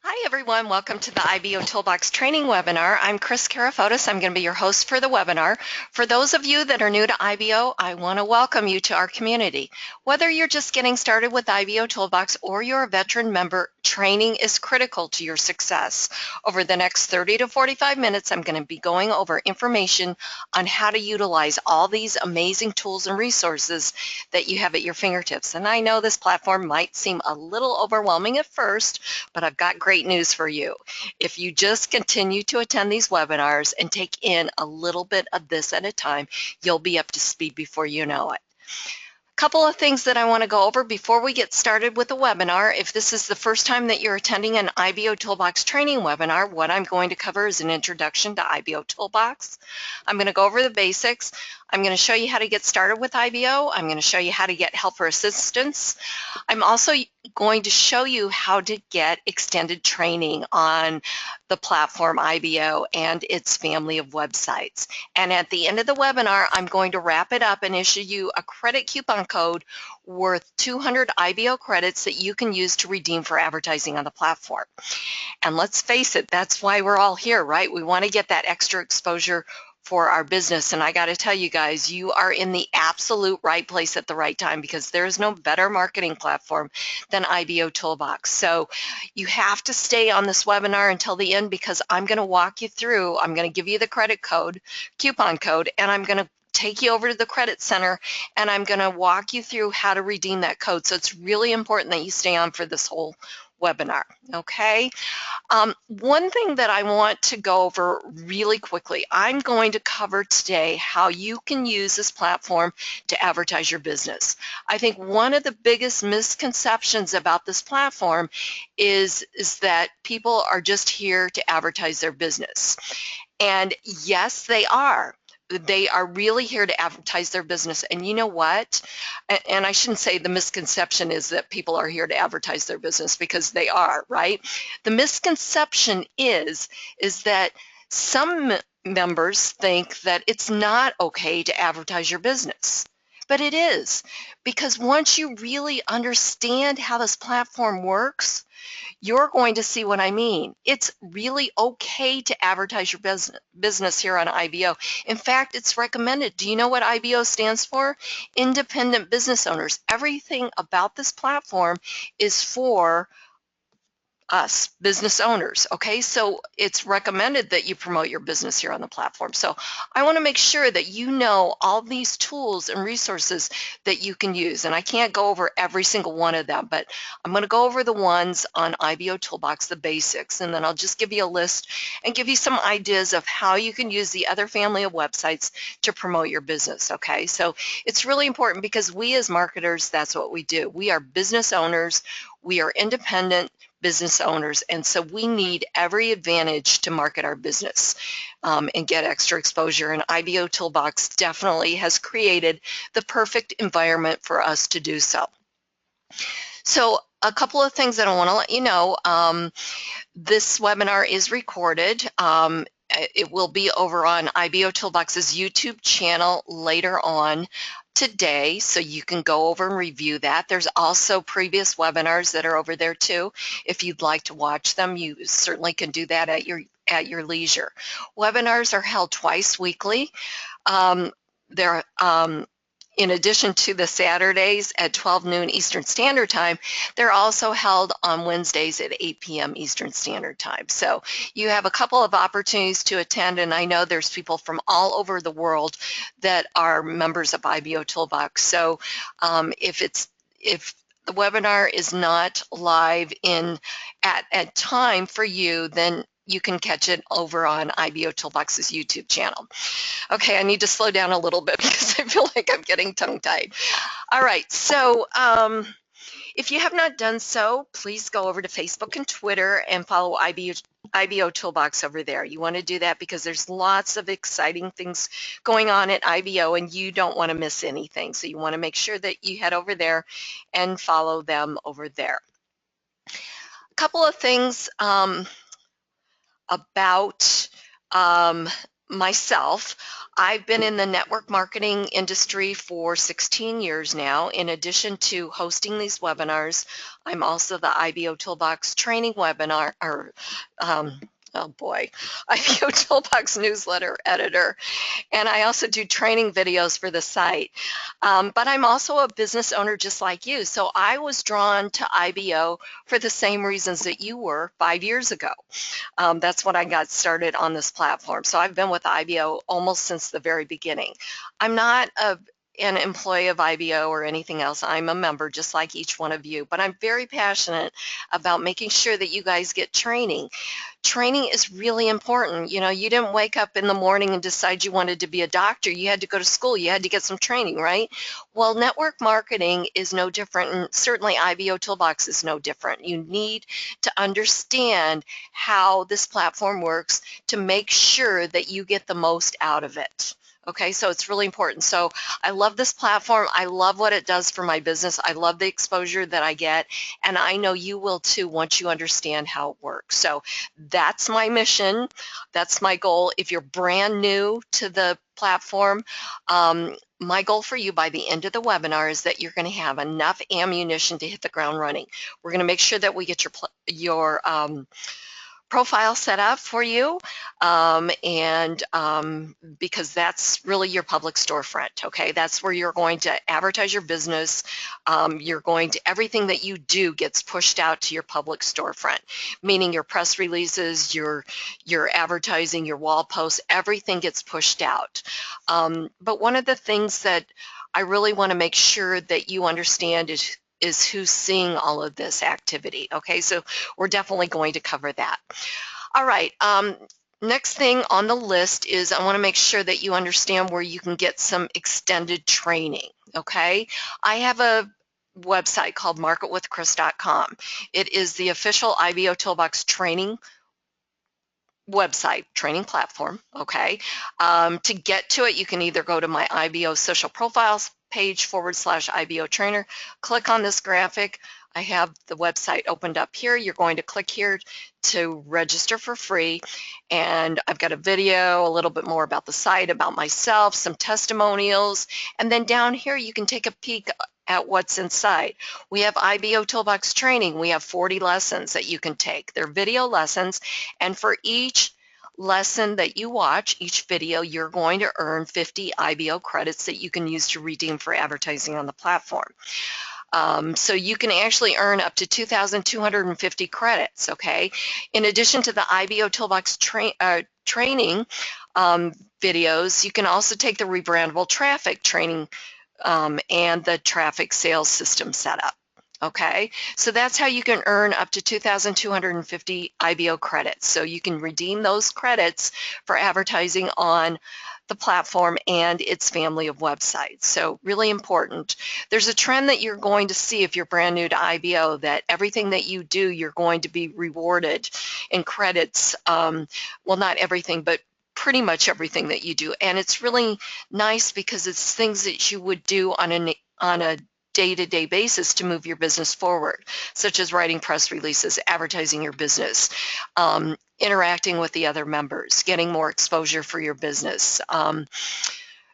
Hi everyone, welcome to the IBOtoolbox training webinar. I'm Kris Karafotas. I'm going to be your host for the webinar. For those of you that are new to IBO, I want to welcome you to our community. Whether you're just getting started with IBOtoolbox or you're a veteran member, training is critical to your success. Over the next 30 to 45 minutes, I'm going to be going over information on how to utilize all these amazing tools and resources that you have at your fingertips. And I know this platform might seem a little overwhelming at first, but I've got great news for you. If you just continue to attend these webinars and take in a little bit of this at a time, you'll be up to speed before you know it. Couple of things that I want to go over before we get started with the webinar. If this is the first time that you're attending an IBOtoolbox training webinar, what I'm going to cover is an introduction to IBOtoolbox. I'm going to go over the basics. I'm going to show you how to get started with IBO. I'm going to show you how to get help or assistance. I'm also going to show you how to get extended training on the platform IBO and its family of websites. And at the end of the webinar, I'm going to wrap it up and issue you a credit coupon code worth 200 IBO credits that you can use to redeem for advertising on the platform. And let's face it, that's why we're all here, right? We want to get that extra exposure for our business. And I got to tell you guys, you are in the absolute right place at the right time, because there's no better marketing platform than IBOtoolbox. So you have to stay on this webinar until the end, because I'm going to walk you through, I'm going to give you the credit code, coupon code, and I'm going to take you over to the credit center, and I'm going to walk you through how to redeem that code. So it's really important that you stay on for this whole webinar, okay? One thing that I want to go over really quickly, I'm going to cover today how you can use this platform to advertise your business. I think one of the biggest misconceptions about this platform is that people are just here to advertise their business. And yes, they are. They are really here to advertise their business. And you know what? And I shouldn't say the misconception is that people are here to advertise their business, because they are, right? The misconception is that some members think that it's not okay to advertise your business. But it is, because once you really understand how this platform works, you're going to see what I mean. It's really okay to advertise your business here on IBO. In fact, it's recommended. Do you know what IBO stands for? Independent business owners. Everything about this platform is for us business owners. Okay, so it's recommended that you promote your business here on the platform. So I want to make sure that you know all these tools and resources that you can use. And I can't go over every single one of them, but I'm going to go over the ones on IBOtoolbox, the basics, and then I'll just give you a list and give you some ideas of how you can use the other family of websites to promote your business. Okay, so it's really important, because we as marketers, that's what we do. We are business owners. We are independent business owners, and so we need every advantage to market our business and get extra exposure, and IBOtoolbox definitely has created the perfect environment for us to do so. So a couple of things that I want to let you know. This webinar is recorded. It will be over on IBOtoolbox's YouTube channel later on today, so you can go over and review that. There's also previous webinars that are over there too. If you'd like to watch them, you certainly can do that at your leisure. Webinars are held twice weekly. They're in addition to the Saturdays at 12 noon Eastern Standard Time, they're also held on Wednesdays at 8 p.m. Eastern Standard Time. So you have a couple of opportunities to attend, and I know there's people from all over the world that are members of IBOtoolbox. So if the webinar is not live at time for you, then you can catch it over on IBOtoolbox's YouTube channel. Okay, I need to slow down a little bit because I feel like I'm getting tongue-tied. All right, so if you have not done so, please go over to Facebook and Twitter and follow IBOtoolbox over there. You want to do that because there's lots of exciting things going on at IBO, and you don't want to miss anything. So you want to make sure that you head over there and follow them over there. A couple of things about myself. I've been in the network marketing industry for 16 years now. In addition to hosting these webinars, I'm also the IBO Toolbox training webinar, or oh boy, IBO Toolbox newsletter editor. And I also do training videos for the site. But I'm also a business owner just like you. So I was drawn to IBO for the same reasons that you were 5 years ago. That's when I got started on this platform. So I've been with IBO almost since the very beginning. I'm not an employee of IBO or anything else. I'm a member just like each one of you, but I'm very passionate about making sure that you guys get training. Training is really important. You know, you didn't wake up in the morning and decide you wanted to be a doctor. You had to go to school. You had to get some training, right? Well, network marketing is no different, and certainly IBO Toolbox is no different. You need to understand how this platform works to make sure that you get the most out of it. Okay, so it's really important. So I love this platform. I love what it does for my business. I love the exposure that I get, and I know you will too once you understand how it works. So that's my mission. That's my goal. If you're brand new to the platform, my goal for you by the end of the webinar is that you're going to have enough ammunition to hit the ground running. We're going to make sure that we get your profile set up for you, because that's really your public storefront. Okay, that's where you're going to advertise your business. Everything that you do gets pushed out to your public storefront, meaning your press releases, your advertising, your wall posts, everything gets pushed out. But one of the things that I really want to make sure that you understand is who's seeing all of this activity. Okay, so we're definitely going to cover that. All right, next thing on the list is I want to make sure that you understand where you can get some extended training. Okay, I have a website called marketwithkris.com. It is the official IBO Toolbox training website, training platform. Okay, to get to it, you can either go to my IBO social profiles page /IBO trainer, click on this graphic. I have the website opened up here. You're going to click here to register for free, and I've got a video, a little bit more about the site, about myself, some testimonials, and then down here you can take a peek at what's inside. We have IBO Toolbox training. We have 40 lessons that you can take. They're video lessons, and for each lesson that you watch, each video, you're going to earn 50 IBO credits that you can use to redeem for advertising on the platform. So you can actually earn up to 2,250 credits, okay? In addition to the IBO Toolbox training videos, you can also take the rebrandable traffic training and the traffic sales system setup. Okay, so that's how you can earn up to 2,250 IBO credits. So you can redeem those credits for advertising on the platform and its family of websites. So really important. There's a trend that you're going to see if you're brand new to IBO, that everything that you do, you're going to be rewarded in credits. Well, not everything, but pretty much everything that you do. And it's really nice because it's things that you would do on a day-to-day basis to move your business forward, such as writing press releases, advertising your business, interacting with the other members, getting more exposure for your business,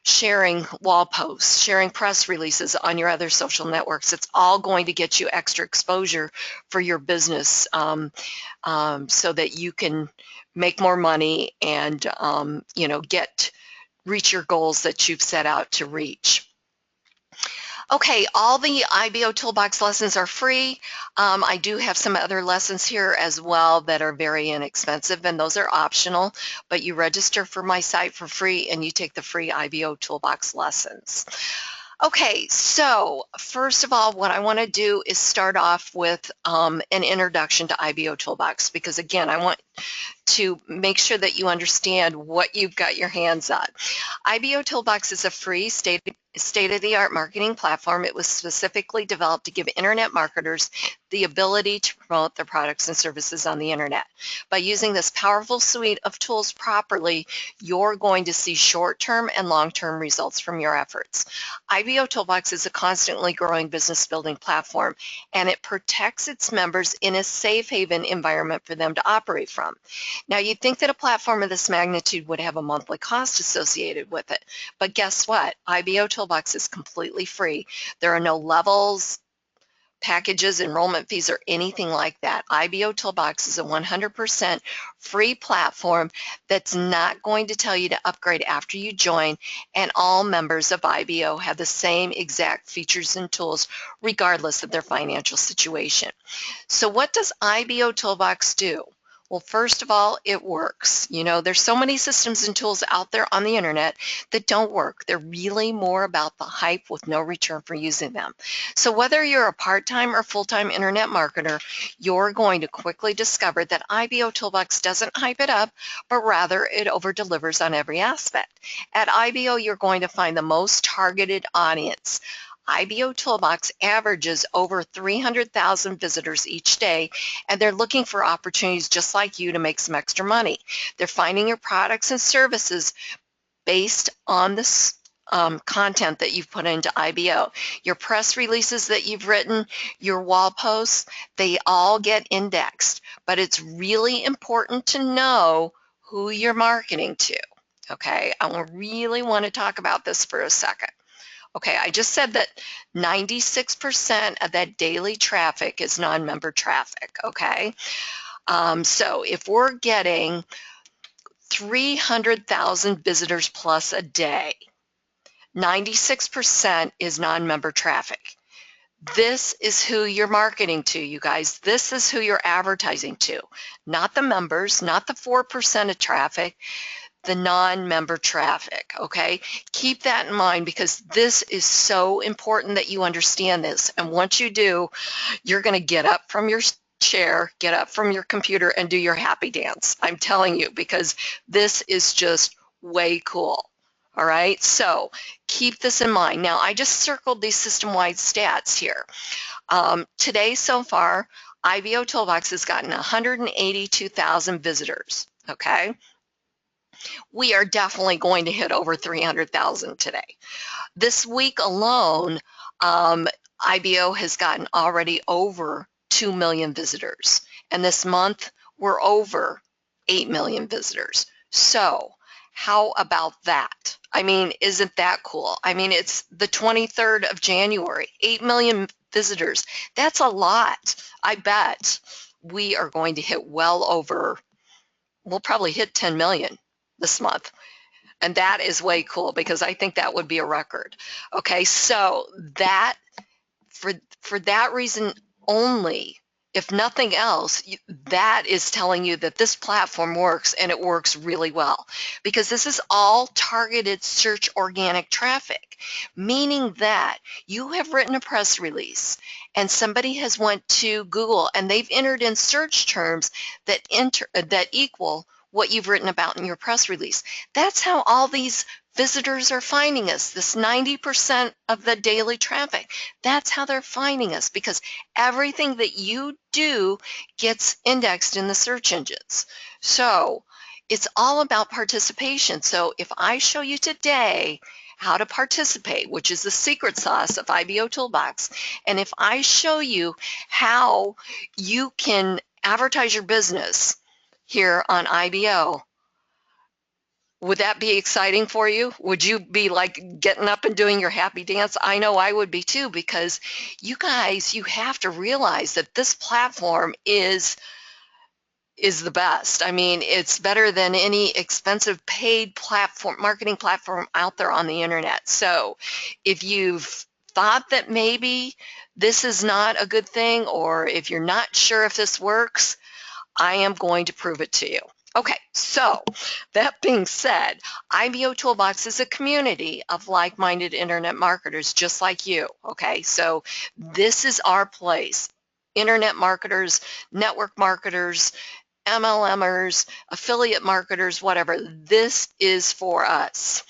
sharing wall posts, sharing press releases on your other social networks. It's all going to get you extra exposure for your business, so that you can make more money and reach your goals that you've set out to reach. Okay, all the IBO Toolbox lessons are free. I do have some other lessons here as well that are very inexpensive, and those are optional, but you register for my site for free and you take the free IBO Toolbox lessons. Okay, so first of all, what I want to do is start off with an introduction to IBO Toolbox, because again, I want to make sure that you understand what you've got your hands on. IBO Toolbox is a free state-of-the-art marketing platform. It was specifically developed to give internet marketers the ability to promote their products and services on the internet. By using this powerful suite of tools properly, you're going to see short-term and long-term results from your efforts. IBO Toolbox is a constantly growing business building platform, and it protects its members in a safe haven environment for them to operate from. from. Now, you'd think that a platform of this magnitude would have a monthly cost associated with it, but guess what? IBOtoolbox is completely free. There are no levels, packages, enrollment fees, or anything like that. IBOtoolbox is a 100% free platform that's not going to tell you to upgrade after you join, and all members of IBO have the same exact features and tools regardless of their financial situation. So what does IBOtoolbox do? Well, first of all, it works. You know, there's so many systems and tools out there on the internet that don't work. They're really more about the hype with no return for using them. So whether you're a part-time or full-time internet marketer, you're going to quickly discover that IBOtoolbox doesn't hype it up, but rather it over-delivers on every aspect. At IBO, you're going to find the most targeted audience. IBOtoolbox averages over 300,000 visitors each day, and they're looking for opportunities just like you to make some extra money. They're finding your products and services based on this content that you've put into IBO. Your press releases that you've written, your wall posts, they all get indexed, but it's really important to know who you're marketing to. Okay, I really want to talk about this for a second. Okay, I just said that 96% of that daily traffic is non-member traffic, okay? So if we're getting 300,000 visitors plus a day, 96% is non-member traffic. This is who you're marketing to, you guys. This is who you're advertising to, not the members, not the 4% of traffic, the non-member traffic, okay? Keep that in mind because this is so important that you understand this. And once you do, you're going to get up from your chair, get up from your computer, and do your happy dance. I'm telling you, because this is just way cool. All right, so keep this in mind. Now, I just circled these system-wide stats here. Today, so far, IBOtoolbox has gotten 182,000 visitors, okay? We are definitely going to hit over 300,000 today. This week alone, IBO has gotten already over 2 million visitors. And this month, we're over 8 million visitors. So how about that? I mean, isn't that cool? I mean, it's the 23rd of January, 8 million visitors. That's a lot. I bet we are going to hit well over, we'll probably hit 10 million this month. And that is way cool because I think that would be a record. Okay, so that for that reason only, if nothing else, that is telling you that this platform works and it works really well because this is all targeted search organic traffic, meaning that you have written a press release and somebody has went to Google and they've entered in search terms that equal what you've written about in your press release. That's how all these visitors are finding us, this 90% of the daily traffic. That's how they're finding us because everything that you do gets indexed in the search engines. So it's all about participation. So if I show you today how to participate, which is the secret sauce of IBOtoolbox, and if I show you how you can advertise your business here on IBO, would that be exciting for you? Would you be like getting up and doing your happy dance? I know I would be too, because you guys, you have to realize that this platform is the best. I mean, it's better than any expensive paid platform, marketing platform out there on the internet. So if you've thought that maybe this is not a good thing, or if you're not sure if this works, I am going to prove it to you. Okay, so that being said, IBOtoolbox is a community of like-minded internet marketers just like you, okay? So this is our place. Internet marketers, network marketers, MLMers, affiliate marketers, whatever. This is for us.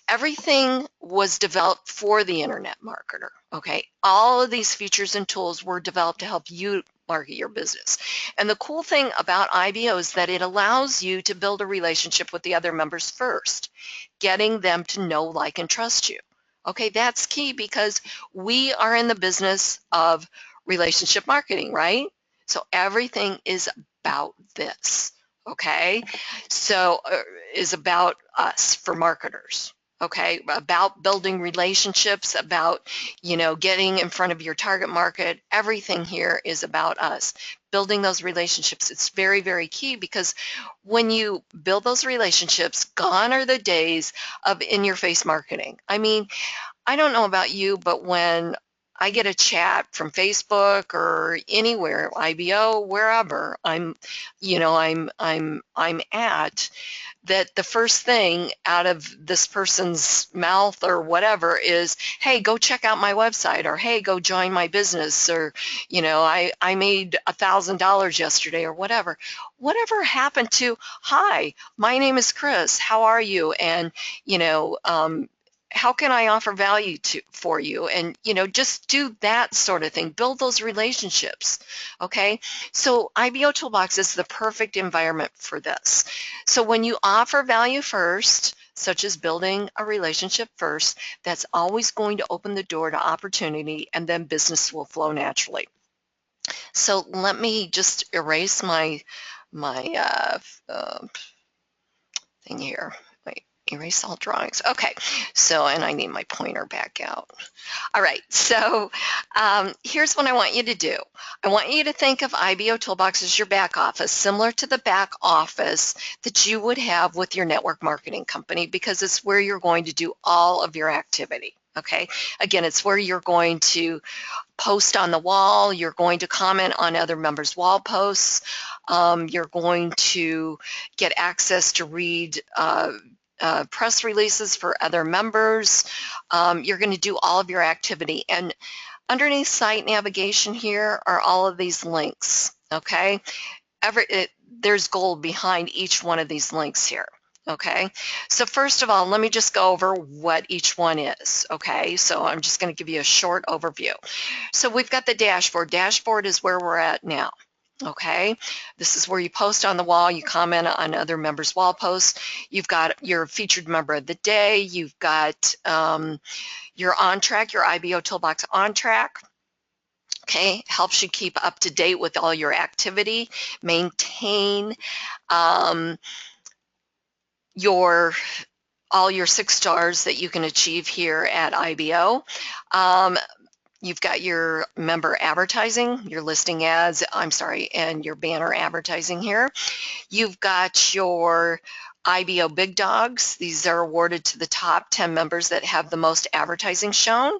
Everything was developed for the internet marketer, okay? All of these features and tools were developed to help you market your business. And the cool thing about IBO is that it allows you to build a relationship with the other members first, getting them to know, like, and trust you. Okay, that's key because we are in the business of relationship marketing, right? So everything is about this. okay? So is about us for marketers, okay? About building relationships, about, getting in front of your target market. Everything here is about us. Building those relationships, it's very, very key, because when you build those relationships, gone are the days of in-your-face marketing. I mean, I don't know about you, but when I get a chat from Facebook or anywhere, IBO, wherever I'm at, that the first thing out of this person's mouth or whatever is, hey, go check out my website, or hey, go join my business, or I made $1,000 yesterday, or whatever. Whatever happened to, hi, my name is Kris, how are you, and how can I offer value for you? And, just do that sort of thing. Build those relationships, okay? So IBO Toolbox is the perfect environment for this. So when you offer value first, such as building a relationship first, that's always going to open the door to opportunity, and then business will flow naturally. So let me just erase my thing here. Wait, erase all drawings. Okay, so, and I need my pointer back out. All right, so here's what I want you to do. I want you to think of IBO Toolbox as your back office, similar to the back office that you would have with your network marketing company, because it's where you're going to do all of your activity. Okay, again, it's where you're going to post on the wall, you're going to comment on other members' wall posts, you're going to get access to read press releases for other members. You're going to do all of your activity. And underneath site navigation here are all of these links, okay? There's gold behind each one of these links here. Okay, so first of all, let me just go over what each one is. Okay, so I'm just going to give you a short overview. So we've got the dashboard. Dashboard is where we're at now. Okay, this is where you post on the wall, you comment on other members' wall posts. You've got your featured member of the day. You've got your on track, your IBO Toolbox on track. Okay, helps you keep up to date with all your activity, maintain all your 6 stars that you can achieve here at IBO. You've got your member advertising, your listing ads, and your banner advertising here. You've got your IBO Big Dogs. These are awarded to the top 10 members that have the most advertising shown.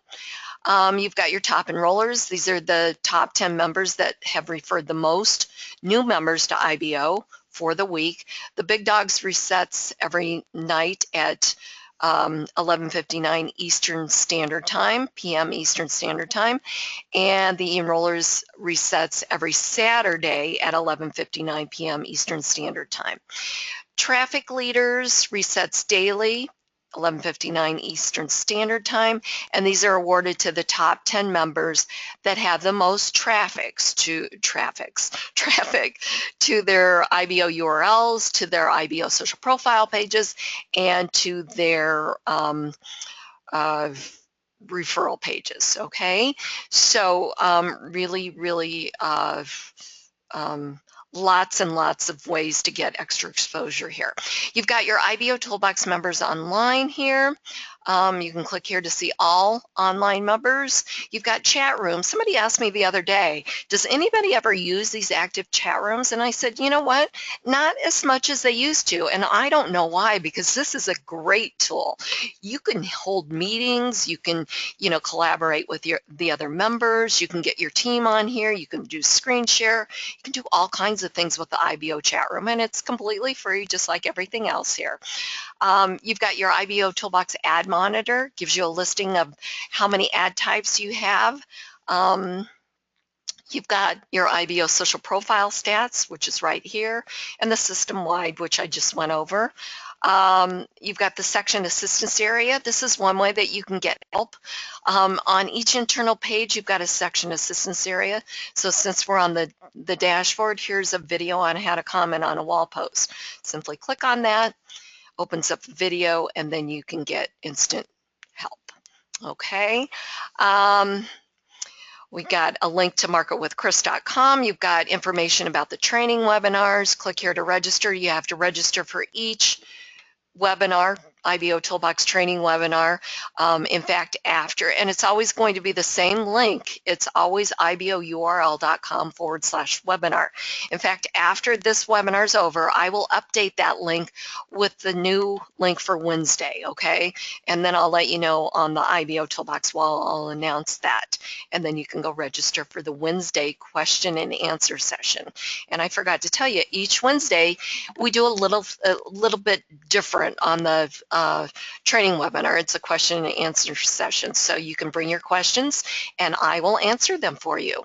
You've got your top enrollers. These are the top 10 members that have referred the most new members to IBO for the week. The Big Dogs resets every night at 11:59 Eastern Standard Time, PM Eastern Standard Time, and the enrollers resets every Saturday at 11:59 PM Eastern Standard Time. Traffic leaders resets daily, 11:59 Eastern Standard Time, and these are awarded to the top 10 members that have the most traffic to their IBO URLs, to their IBO social profile pages, and to their referral pages. Okay, so really lots and lots of ways to get extra exposure here. You've got your IBO Toolbox members online here. You can click here to see all online members. You've got chat rooms. Somebody asked me the other day, does anybody ever use these active chat rooms? And I said, you know what? Not as much as they used to. And I don't know why, because this is a great tool. You can hold meetings. You can, collaborate with the other members. You can get your team on here. You can do screen share. You can do all kinds of things with the IBO chat room, and it's completely free, just like everything else here. You've got your IBO Toolbox Ad Monitor, gives you a listing of how many ad types you have. You've got your IBO Social Profile Stats, which is right here, and the system-wide, which I just went over. You've got the section assistance area. This is one way that you can get help. On each internal page, you've got a section assistance area. So since we're on the dashboard, here's a video on how to comment on a wall post. Simply click on that, opens up the video, and then you can get instant help. Okay. We got a link to marketwithkris.com. You've got information about the training webinars. Click here to register. You have to register for each webinar, IBO Toolbox training webinar. In fact, after, and it's always going to be the same link. It's always ibourl.com/webinar. In fact, after this webinar is over, I will update that link with the new link for Wednesday, okay? And then I'll let you know on the IBO Toolbox wall, I'll announce that. And then you can go register for the Wednesday question and answer session. And I forgot to tell you, each Wednesday we do a little bit different on the training webinar. It's a question and answer session, so you can bring your questions and I will answer them for you.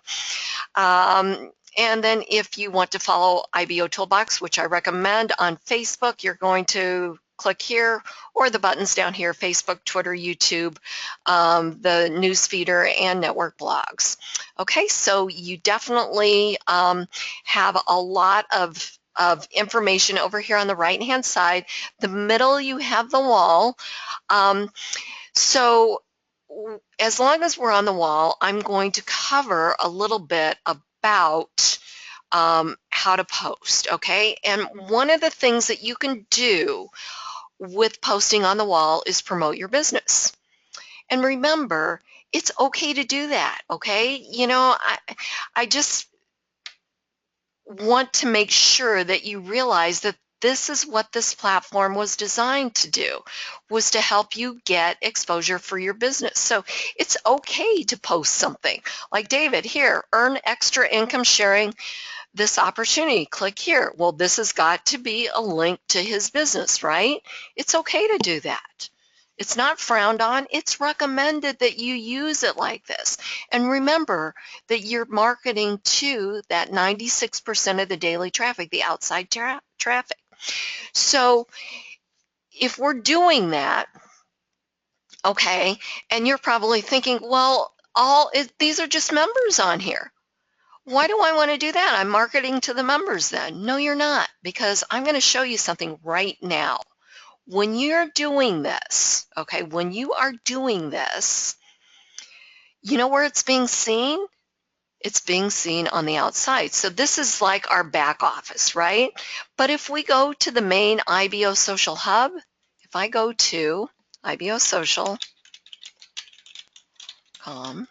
And then if you want to follow IBO Toolbox, which I recommend on Facebook, you're going to click here or the buttons down here, Facebook, Twitter, YouTube, the newsfeeder, and network blogs. Okay, so you definitely have a lot of information over here on the right hand side. The middle you have the wall. So as long as we're on the wall, I'm going to cover a little bit about how to post, okay? And one of the things that you can do with posting on the wall is promote your business. And remember, it's okay to do that, okay? You know, I just want to make sure that you realize that this is what this platform was designed to do, was to help you get exposure for your business. So it's okay to post something like, David, here, earn extra income sharing this opportunity. Click here. Well, this has got to be a link to his business, right? It's okay to do that. It's not frowned on. It's recommended that you use it like this. And remember that you're marketing to that 96% of the daily traffic, the outside traffic. So if we're doing that, okay, and you're probably thinking, well, these are just members on here. Why do I want to do that? I'm marketing to the members then. No, you're not, because I'm going to show you something right now. When you're doing this, okay, when you are doing this, you know where it's being seen? It's being seen on the outside. So this is like our back office, right? But if we go to the main IBO Social Hub, if I go to IBOsocial.com,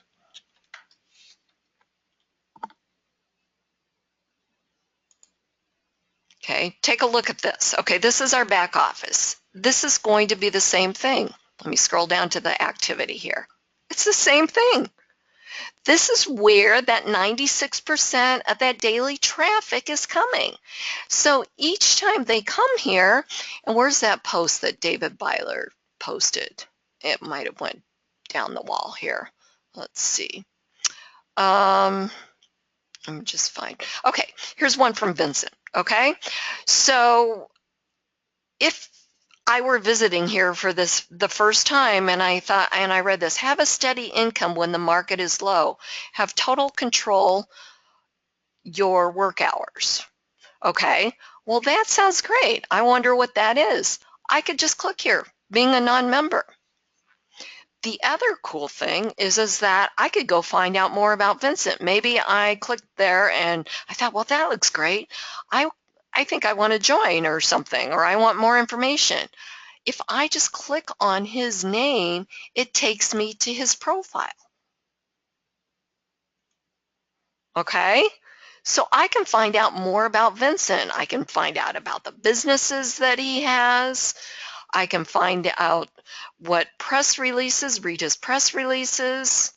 okay, take a look at this. Okay, this is our back office. This is going to be the same thing. Let me scroll down to the activity here. It's the same thing. This is where that 96% of that daily traffic is coming. So each time they come here, and where's that post that David Byler posted? It might have went down the wall here. Let's see. I'm just fine. Okay, here's one from Vincent. Okay, so if I were visiting here for this the first time and I read this, have a steady income when the market is low, have total control your work hours. Okay, well, that sounds great. I wonder what that is. I could just click here, being a non-member. The other cool thing is that I could go find out more about Vincent. Maybe I clicked there and I thought, well, that looks great. I think I want to join or something, or I want more information. If I just click on his name, it takes me to his profile. Okay? So I can find out more about Vincent. I can find out about the businesses that he has. I can find out what press releases, read his press releases.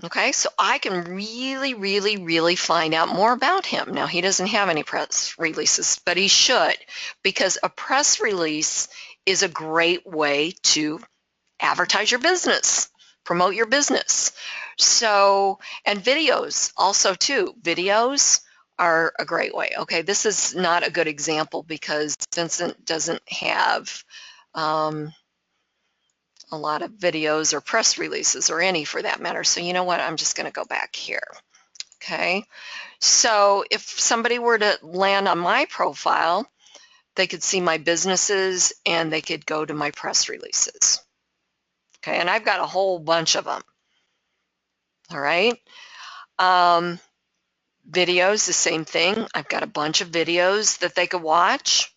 Okay, so I can really find out more about him. Now, he doesn't have any press releases, but he should, because a press release is a great way to advertise your business, promote your business. So, and videos also too. Videos are a great way. Okay, this is not a good example because Vincent doesn't have a lot of videos or press releases or any for that matter. So you know what, I'm just going to go back here. Okay, so if somebody were to land on my profile, they could see my businesses, and they could go to my press releases. Okay, and I've got a whole bunch of them. All right. Videos, the same thing. I've got a bunch of videos that they could watch.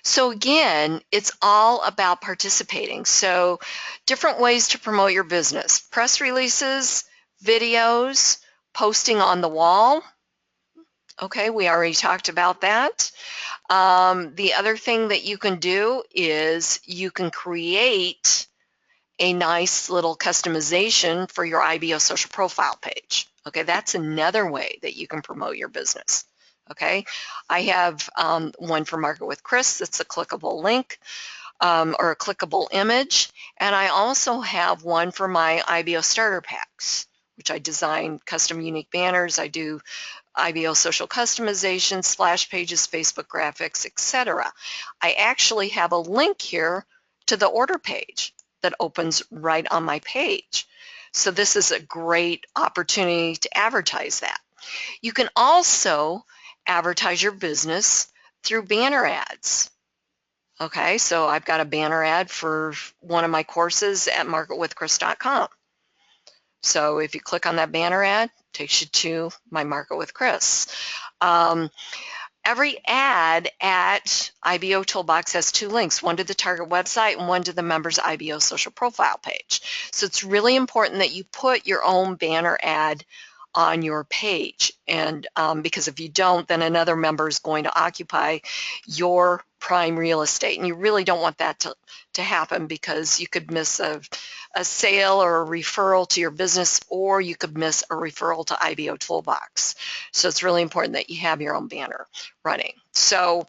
So again, it's all about participating. So different ways to promote your business: press releases, videos, posting on the wall. Okay, we already talked about that. The other thing that you can do is you can create a nice little customization for your IBO social profile page. Okay, that's another way that you can promote your business. Okay, I have one for Market with Kris that's a clickable link or a clickable image, and I also have one for my IBO starter packs, which I design custom unique banners. I do IBO social customization, splash pages, Facebook graphics, etc. I actually have a link here to the order page that opens right on my page. So this is a great opportunity to advertise that. You can also advertise your business through banner ads. Okay, so I've got a banner ad for one of my courses at marketwithkris.com. So if you click on that banner ad, it takes you to my Market with Kris. Every ad at IBOtoolbox has two links, one to the target website and one to the member's IBO social profile page. So it's really important that you put your own banner ad on your page, and because if you don't, then another member is going to occupy your prime real estate, and you really don't want that to happen, because you could miss a sale or a referral to your business, or you could miss a referral to IBOtoolbox. So it's really important that you have your own banner running. So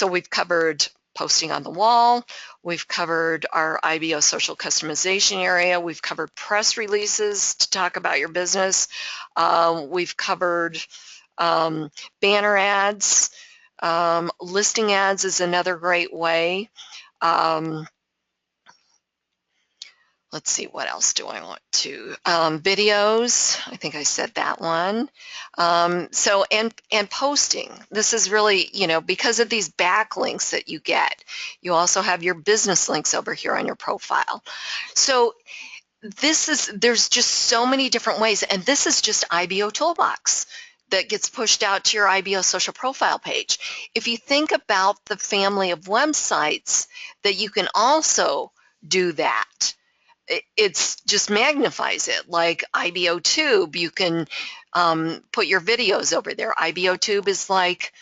we've covered posting on the wall, we've covered our IBO social customization area, we've covered press releases to talk about your business, we've covered banner ads, listing ads is another great way. Let's see, what else do I want to? Videos, I think I said that one. And posting. This is really, because of these backlinks that you get, you also have your business links over here on your profile. So there's just so many different ways, and this is just IBOtoolbox that gets pushed out to your IBO social profile page. If you think about the family of websites that you can also do that, it's just magnifies it. Like IBOTube, you can put your videos over there. IBOTube is like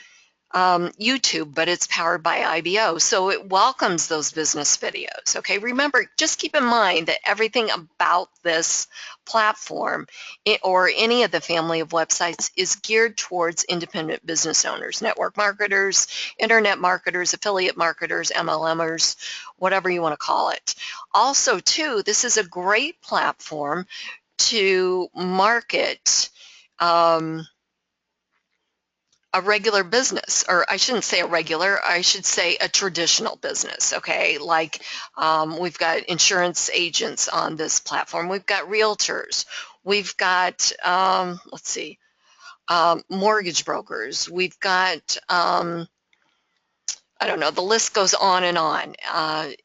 YouTube, but it's powered by IBO, so it welcomes those business videos. Okay, remember, just keep in mind that everything about this platform or any of the family of websites is geared towards independent business owners, network marketers, internet marketers, affiliate marketers, MLMers, whatever you want to call it. Also, too, this is a great platform to market a regular business, or I shouldn't say a regular, I should say a traditional business, okay? Like we've got insurance agents on this platform, we've got realtors, we've got, let's see, mortgage brokers, we've got, I don't know, the list goes on and on.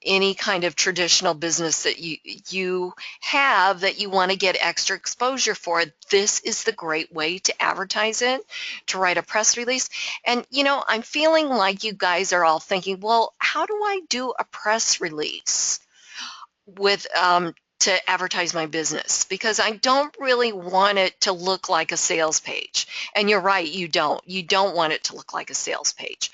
Any kind of traditional business that you have that you want to get extra exposure for, this is the great way to advertise it, to write a press release. And, I'm feeling like you guys are all thinking, well, how do I do a press release with to advertise my business? Because I don't really want it to look like a sales page. And you're right, you don't. You don't want it to look like a sales page.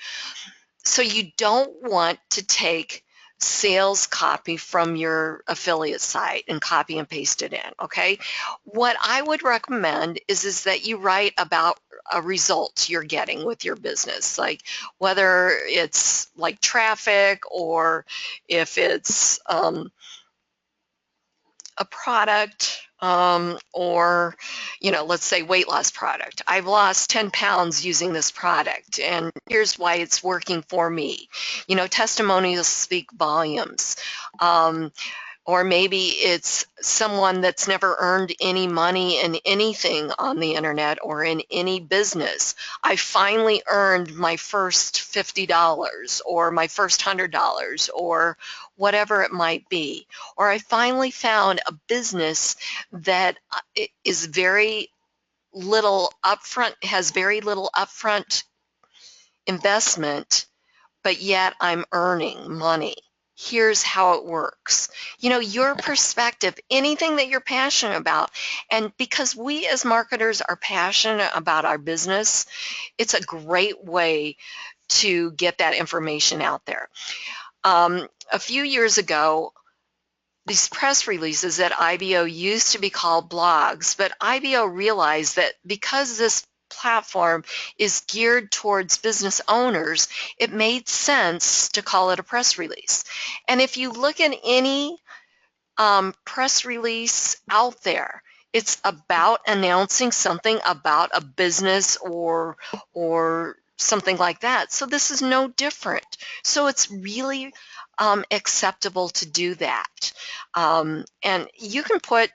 So you don't want to take sales copy from your affiliate site and copy and paste it in, okay? What I would recommend is that you write about a result you're getting with your business, like whether it's like traffic, or if it's a product, or let's say weight loss product. I've lost 10 pounds using this product, and here's why it's working for me. Testimonials speak volumes. or maybe it's someone that's never earned any money in anything on the internet or in any business. I finally earned my first $50 or my first $100 or whatever it might be. Or I finally found a business that is very little upfront, has very little upfront investment, but yet I'm earning money. Here's how it works. You know, your perspective, anything that you're passionate about, and because we as marketers are passionate about our business, it's a great way to get that information out there. A few years ago, these press releases at IBO used to be called blogs, but IBO realized that because this platform is geared towards business owners, it made sense to call it a press release. And if you look at any press release out there, it's about announcing something about a business or something like that. So this is no different. So it's really acceptable to do that. And you can put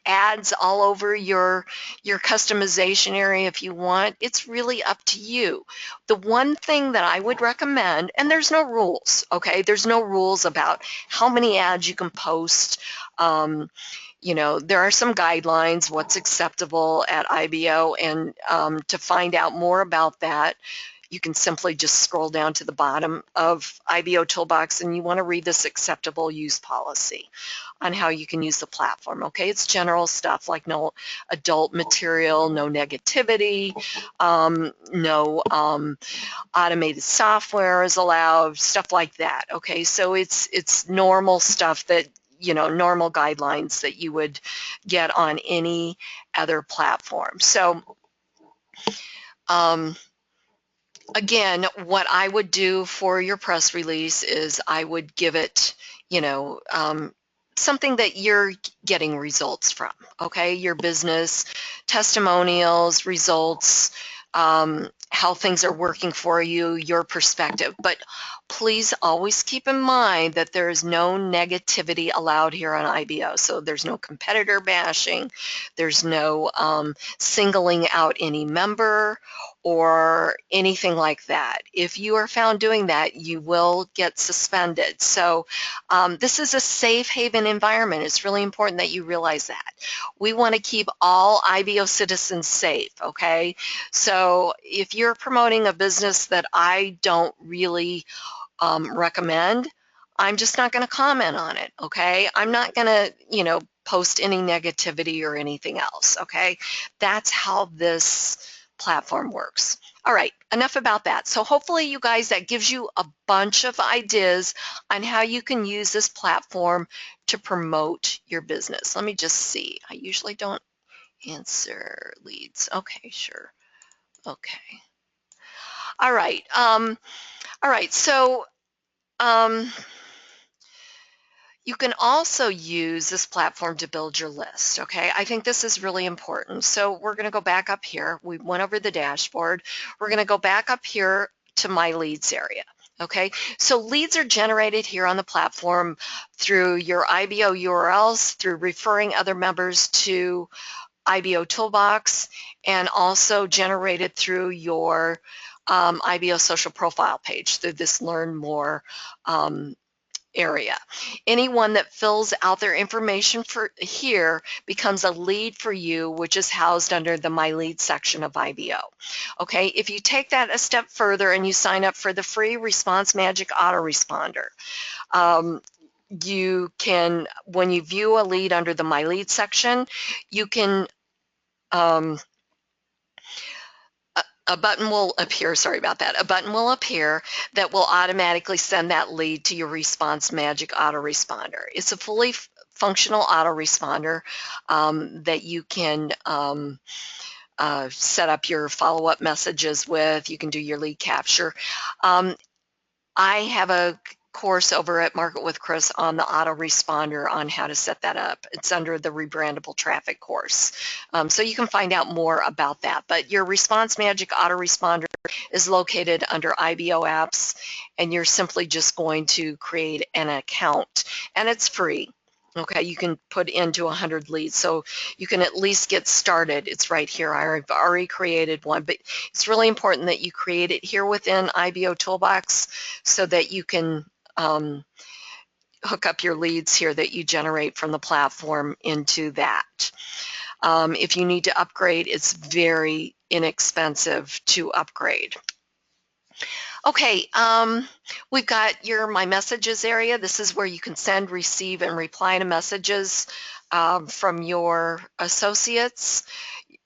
ads all over your customization area if you want. It's really up to you. The one thing that I would recommend, and there's no rules, okay? There's no rules about how many ads you can post. There are some guidelines, what's acceptable at IBO, and to find out more about that, you can simply just scroll down to the bottom of IBOtoolbox, and you want to read this acceptable use policy on how you can use the platform. Okay, it's general stuff like no adult material, no negativity, no automated software is allowed, stuff like that. Okay, so it's normal stuff that, normal guidelines that you would get on any other platform. So again, what I would do for your press release is I would give it, something that you're getting results from, okay? Your business, testimonials, results, how things are working for you, your perspective. But please always keep in mind that there is no negativity allowed here on IBO. So there's no competitor bashing, there's no singling out any member or anything like that. If you are found doing that, you will get suspended. So this is a safe haven environment. It's really important that you realize that. We want to keep all IBO citizens safe, okay? So if you're promoting a business that I don't really recommend, I'm just not going to comment on it, okay? I'm not going to, post any negativity or anything else, okay? That's how this platform works. All right, enough about that. So hopefully you guys, that gives you a bunch of ideas on how you can use this platform to promote your business. Let me just see. I usually don't answer leads. Okay, sure. Okay. All right. So you can also use this platform to build your list, okay? I think this is really important. So we're going to go back up here. We went over the dashboard. We're going to go back up here to my leads area, okay? So leads are generated here on the platform through your IBO URLs, through referring other members to IBOtoolbox, and also generated through your IBO social profile page through this Learn More area. Anyone that fills out their information for here becomes a lead for you, which is housed under the My Lead section of IBO. Okay, if you take that a step further and you sign up for the free Response Magic autoresponder, you can, when you view a lead under the My Lead section, you can a button will appear, sorry about that, a button will appear that will automatically send that lead to your Response Magic autoresponder. It's a fully functional autoresponder that you can set up your follow-up messages with. You can do your lead capture. I have a course over at Market with Kris on the autoresponder on how to set that up. It's under the rebrandable traffic course. So you can find out more about that. But your Response Magic autoresponder is located under IBO apps, and you're simply just going to create an account, and it's free. Okay, you can put into 100 leads, so you can at least get started. It's right here. I've already created one, but it's really important that you create it here within IBOtoolbox so that you can hook up your leads here that you generate from the platform into that. If you need to upgrade, it's very inexpensive to upgrade. Okay, we've got My Messages area. This is where you can send, receive, and reply to messages from your associates.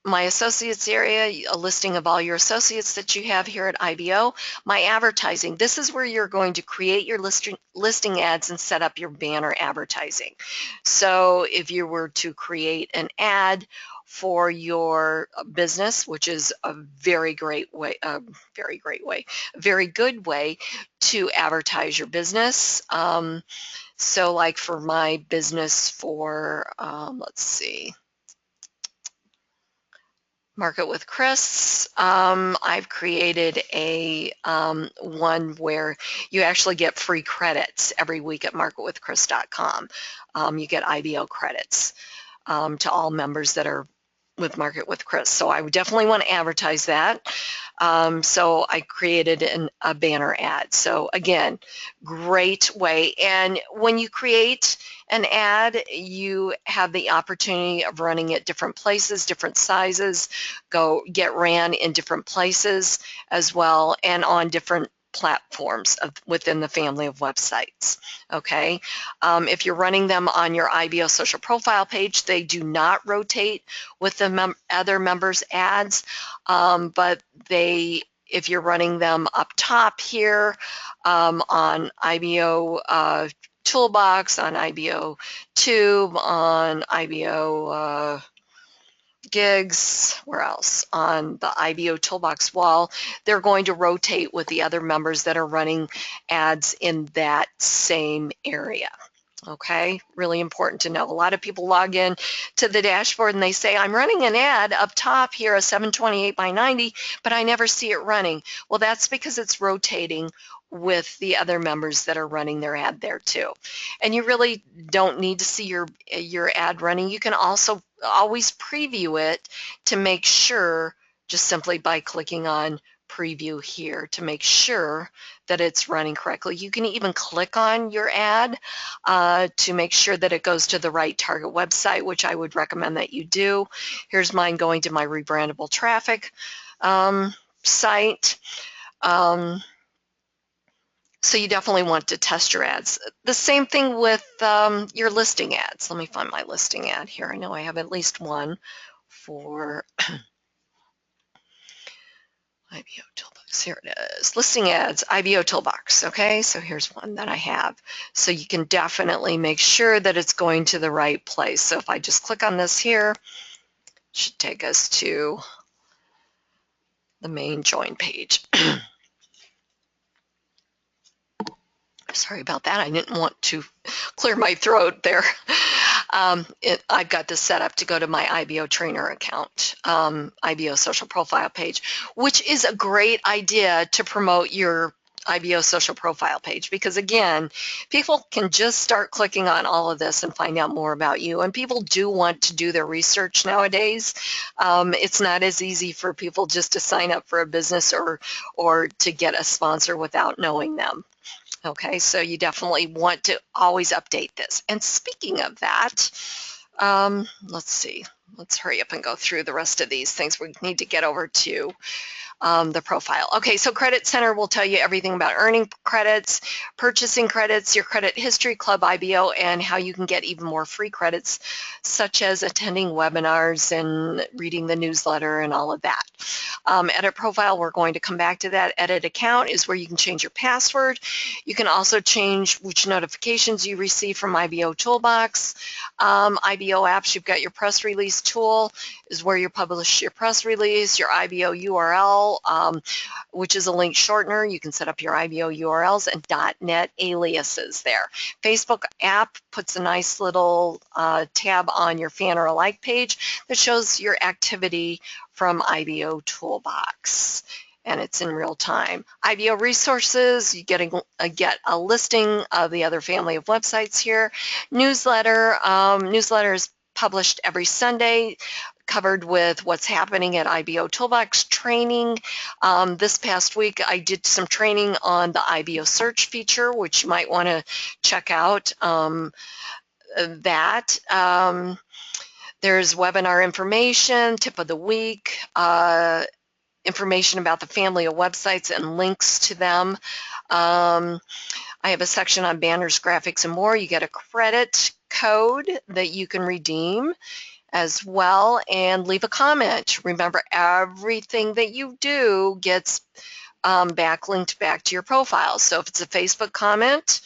My Associates area, a listing of all your associates that you have here at IBO. My Advertising, this is where you're going to create your listing ads and set up your banner advertising. So if you were to create an ad for your business, which is a very good way to advertise your business. So like for my business for, let's see, Market with Kris, I've created a one where you actually get free credits every week at marketwithkris.com. You get IBO credits to all members that are with Market with Kris. So I would definitely want to advertise that. So I created a banner ad. So again, great way. And when you create an ad, you have the opportunity of running at different places, different sizes, get ran in different places as well, and on different platforms within the family of websites. Okay, if you're running them on your IBO social profile page, they do not rotate with the other members' ads, but if you're running them up top here on IBO Toolbox, on IBO Tube, on IBO Gigs, where else? On the IBO Toolbox wall, they're going to rotate with the other members that are running ads in that same area. Okay, really important to know. A lot of people log in to the dashboard and they say, I'm running an ad up top here, a 728 by 90, but I never see it running. Well, that's because it's rotating with the other members that are running their ad there too. And you really don't need to see your ad running. You can also always preview it to make sure, just simply by clicking on preview here to make sure that it's running correctly. You can even click on your ad to make sure that it goes to the right target website, which I would recommend that you do. Here's mine going to my rebrandable traffic site. So you definitely want to test your ads. The same thing with your listing ads. Let me find my listing ad here. I know I have at least one for IBO Toolbox. Here it is. Listing ads, IBO Toolbox. Okay, so here's one that I have. So you can definitely make sure that it's going to the right place. So if I just click on this here, it should take us to the main join page. Sorry about that. I didn't want to clear my throat there. I've got this set up to go to my IBO trainer account, IBO social profile page, which is a great idea to promote your IBO social profile page, because again, people can just start clicking on all of this and find out more about you, and people do want to do their research nowadays. It's not as easy for people just to sign up for a business or to get a sponsor without knowing them. Okay, so you definitely want to always update this. And speaking of that, let's see. Let's hurry up and go through the rest of these things. We need to get over to the profile. Okay, so Credit Center will tell you everything about earning credits, purchasing credits, your credit history, Club IBO, and how you can get even more free credits, such as attending webinars and reading the newsletter and all of that. Edit profile, we're going to come back to that. Edit account is where you can change your password. You can also change which notifications you receive from IBO Toolbox. IBO apps, you've got your press release Toolbox tool is where you publish your press release, your IBO URL, which is a link shortener. You can set up your IBO URLs and .NET aliases there. Facebook app puts a nice little tab on your fan or a like page that shows your activity from IBOtoolbox, and it's in real time. IBO resources, you get a listing of the other family of websites here. Newsletter, newsletter is published every Sunday, covered with what's happening at IBOtoolbox training. This past week I did some training on the IBO search feature, which you might want to check out that. There's webinar information, tip of the week, information about the family of websites and links to them. I have a section on banners, graphics, and more. You get a credit code that you can redeem as well, and leave a comment. Remember, everything that you do gets backlinked back to your profile. So if it's a Facebook comment,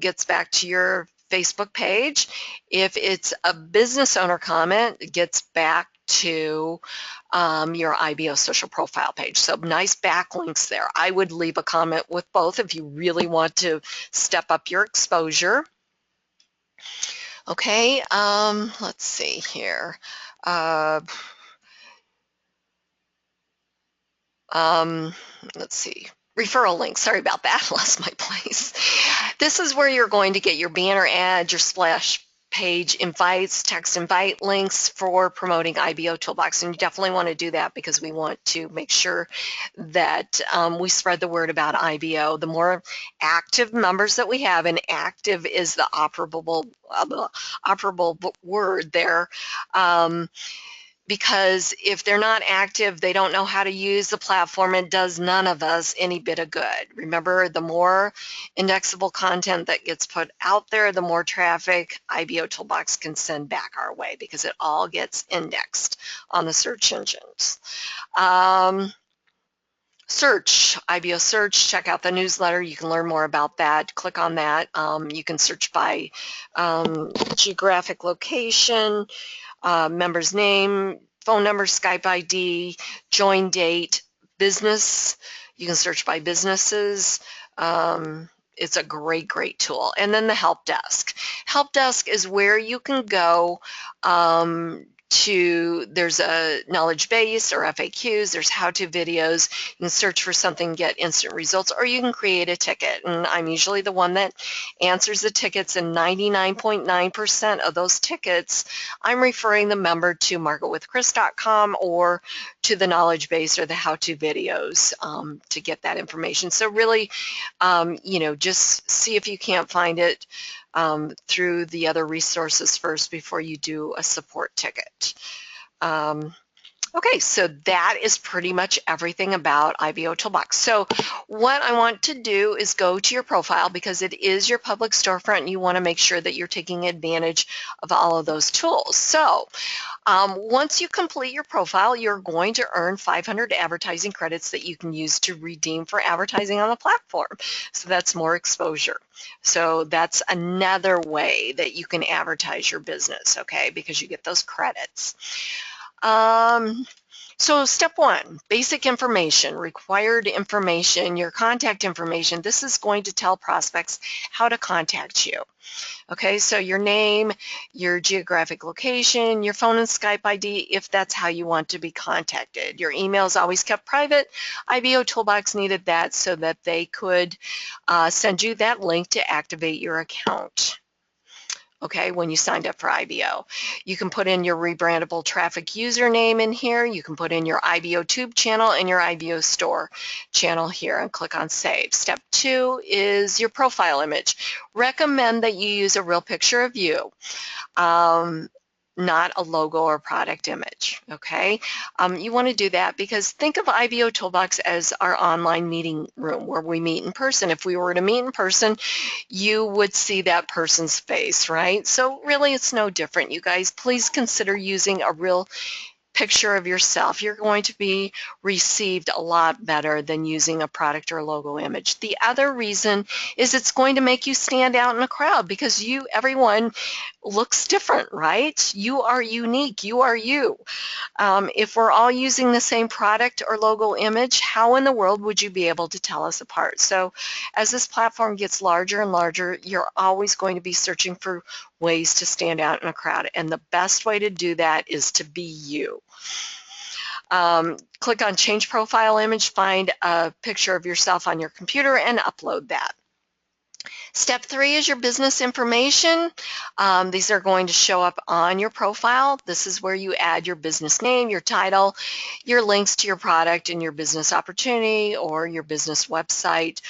gets back to your Facebook page. If it's a business owner comment, it gets back to your IBO social profile page. So nice backlinks there. I would leave a comment with both if you really want to step up your exposure. Okay, let's see here. Let's see. Referral links. Sorry about that. Lost my place. This is where you're going to get your banner ads, your splash page invites, text invite links for promoting IBOtoolbox, and you definitely want to do that because we want to make sure that we spread the word about IBO. The more active members that we have, and active is the operable word there, because if they're not active, they don't know how to use the platform. It does none of us any bit of good. Remember, the more indexable content that gets put out there, the more traffic IBOtoolbox can send back our way, because it all gets indexed on the search engines. Search, IBO search, check out the newsletter. You can learn more about that. Click on that. You can search by geographic location, member's name, phone number, Skype ID, join date, business. You can search by businesses. It's a great, great tool. And then the help desk. Help desk is where you can go there's a knowledge base or FAQs, there's how-to videos. You can search for something, get instant results, or you can create a ticket. And I'm usually the one that answers the tickets, and 99.9% of those tickets, I'm referring the member to marketwithkris.com or to the knowledge base or the how-to videos to get that information. So really, just see if you can't find it through the other resources first before you do a support ticket. Okay, so that is pretty much everything about IBOtoolbox. So what I want to do is go to your profile, because it is your public storefront and you want to make sure that you're taking advantage of all of those tools. So once you complete your profile, you're going to earn 500 advertising credits that you can use to redeem for advertising on the platform. So that's more exposure. So that's another way that you can advertise your business, okay, because you get those credits. So step one, basic information, required information, your contact information. This is going to tell prospects how to contact you. Okay, so your name, your geographic location, your phone and Skype ID, if that's how you want to be contacted. Your email is always kept private. IBOtoolbox needed that so that they could send you that link to activate your account. Okay, when you signed up for IBO. You can put in your rebrandable traffic username in here. You can put in your IBOTube channel and your IBO store channel here and click on Save. Step 2 is your profile image. Recommend that you use a real picture of you. Not a logo or product image, okay? You want to do that because think of IBOtoolbox as our online meeting room where we meet in person. If we were to meet in person, you would see that person's face, right? So really it's no different, you guys. Please consider using a real picture of yourself. You're going to be received a lot better than using a product or logo image. The other reason is it's going to make you stand out in a crowd because everyone looks different, right? You are unique. You are you. If we're all using the same product or logo image, how in the world would you be able to tell us apart? So as this platform gets larger and larger, you're always going to be searching for ways to stand out in a crowd. And the best way to do that is to be you. Click on Change Profile Image, find a picture of yourself on your computer, and upload that. Step 3 is your business information. These are going to show up on your profile. This is where you add your business name, your title, your links to your product and your business opportunity or your business website,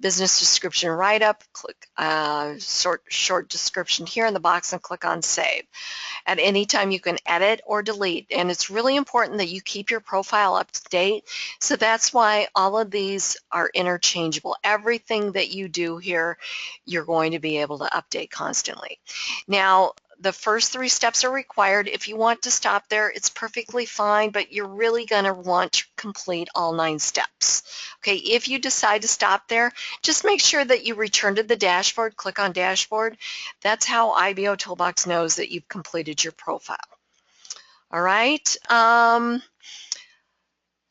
business description write-up. Click short description here in the box and click on Save. At any time you can edit or delete, and it's really important that you keep your profile up to date. So that's why all of these are interchangeable. Everything that you do here, you're going to be able to update constantly. Now, the first 3 steps are required. If you want to stop there, it's perfectly fine, but you're really going to want to complete all 9 steps. Okay, if you decide to stop there, just make sure that you return to the dashboard, click on Dashboard. That's how IBOtoolbox knows that you've completed your profile. All right.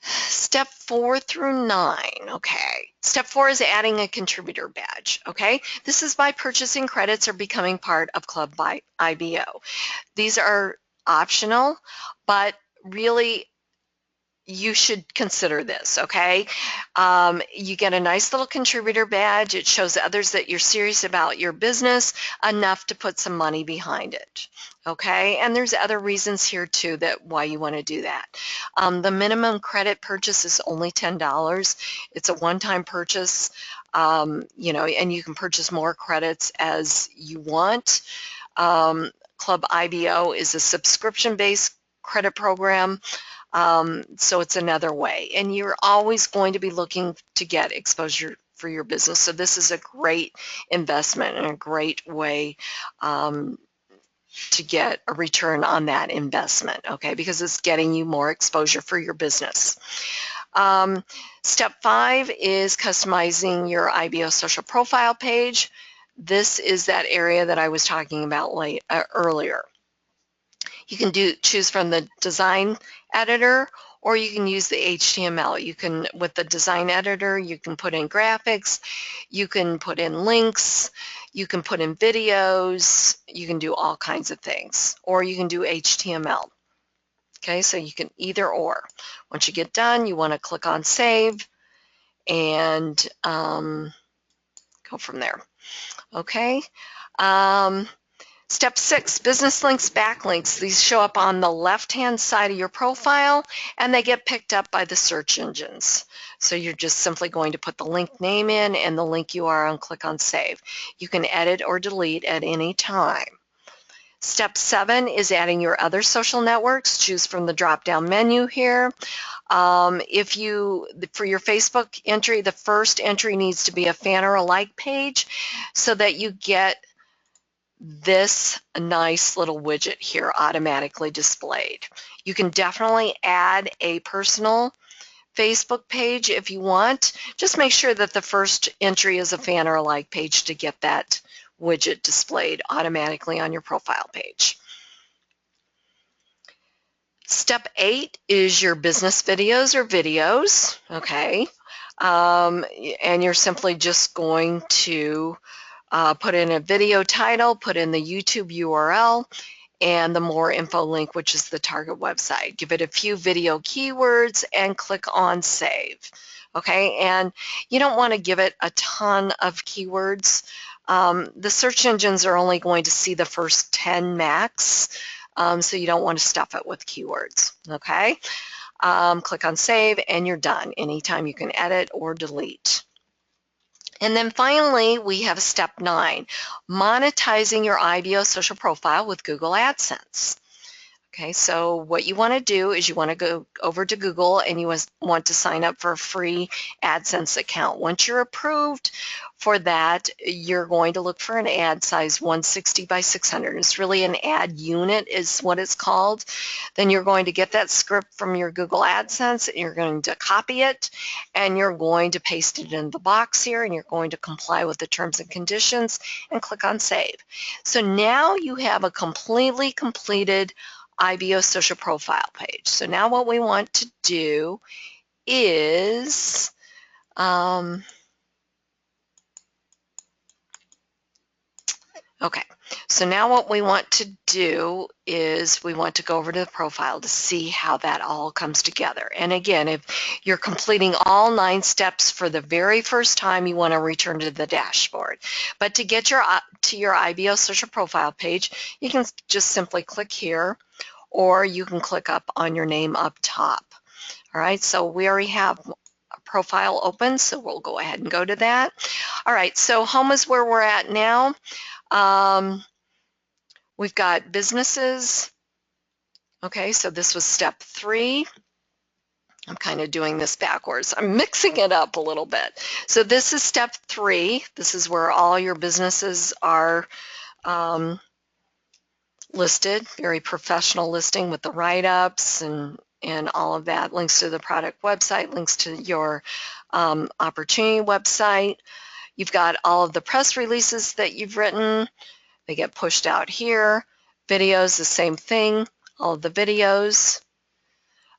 Step 4 through 9, okay. Step 4 is adding a contributor badge, okay. This is by purchasing credits or becoming part of Club by IBO. These are optional, but really you should consider this, okay? You get a nice little contributor badge. It shows others that you're serious about your business enough to put some money behind it, okay? And there's other reasons here too that why you want to do that. The minimum credit purchase is only $10. It's a one-time purchase, you know, and you can purchase more credits as you want. Club IBO is a subscription-based credit program. So it's another way, and you're always going to be looking to get exposure for your business. So this is a great investment and a great way to get a return on that investment, okay, because it's getting you more exposure for your business. Step 5 is customizing your IBO social profile page. This is that area that I was talking about earlier. You can choose from the design editor, or you can use the HTML. You can, with the design editor, you can put in graphics, you can put in links, you can put in videos, you can do all kinds of things, or you can do HTML. Okay, so you can either or. Once you get done, you want to click on Save and go from there. Okay. Step 6, business links, backlinks. These show up on the left-hand side of your profile, and they get picked up by the search engines. So you're just simply going to put the link name in and the link URL and click on Save. You can edit or delete at any time. Step 7 is adding your other social networks. Choose from the drop-down menu here. For your Facebook entry, the first entry needs to be a fan or a like page so that you get this nice little widget here automatically displayed. You can definitely add a personal Facebook page if you want. Just make sure that the first entry is a fan or a like page to get that widget displayed automatically on your profile page. Step 8 is your business videos or videos, okay? And you're simply just going to put in a video title, put in the YouTube URL, and the more info link, which is the target website. Give it a few video keywords and click on Save. Okay, and you don't want to give it a ton of keywords. The search engines are only going to see the first 10 max, so you don't want to stuff it with keywords. Okay, click on Save and you're done. Anytime you can edit or delete. And then finally, we have step 9, monetizing your IBO social profile with Google AdSense. Okay, so what you want to do is you want to go over to Google and you want to sign up for a free AdSense account. Once you're approved for that, you're going to look for an ad size 160 by 600. It's really an ad unit is what it's called. Then you're going to get that script from your Google AdSense and you're going to copy it and you're going to paste it in the box here and you're going to comply with the terms and conditions and click on Save. So now you have a completely completed IBO social profile page. So now what we want to do is okay, so now what we want to do is we want to go over to the profile to see how that all comes together. And again, if you're completing all 9 steps for the very first time, you want to return to the dashboard. But to get to your IBO social profile page, you can just simply click here, or you can click up on your name up top. All right, so we already have a profile open, so we'll go ahead and go to that. All right, so home is where we're at now. We've got businesses. Okay, so this was step 3. I'm kind of doing this backwards. I'm mixing it up a little bit. So this is step 3. This is where all your businesses are listed, very professional listing with the write-ups and all of that, links to the product website, links to your opportunity website. You've got all of the press releases that you've written. They get pushed out here. Videos, the same thing, all of the videos.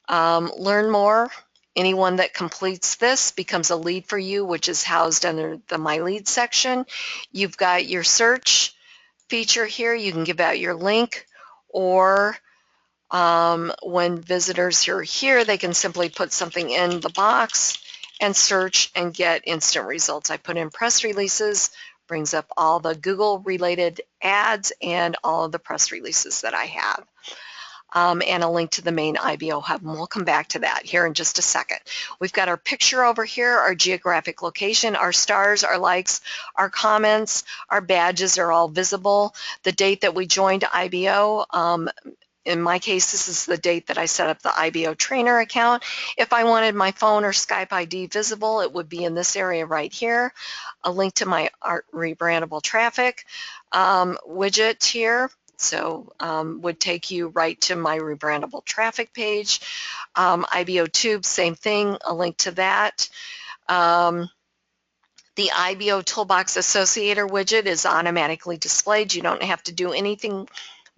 Learn more. Anyone that completes this becomes a lead for you, which is housed under the My Lead section. You've got your search feature here. You can give out your link, or when visitors are here, they can simply put something in the box and search and get instant results. I put in press releases, brings up all the Google related ads and all of the press releases that I have. And a link to the main IBO hub, and we'll come back to that here in just a second. We've got our picture over here, our geographic location, our stars, our likes, our comments, our badges are all visible. The date that we joined IBO, in my case, this is the date that I set up the IBO trainer account. If I wanted my phone or Skype ID visible, it would be in this area right here. A link to my rebrandable traffic widget here. So would take you right to my rebrandable traffic page. IBOtube, same thing, a link to that. The IBOtoolbox Associator widget is automatically displayed. You don't have to do anything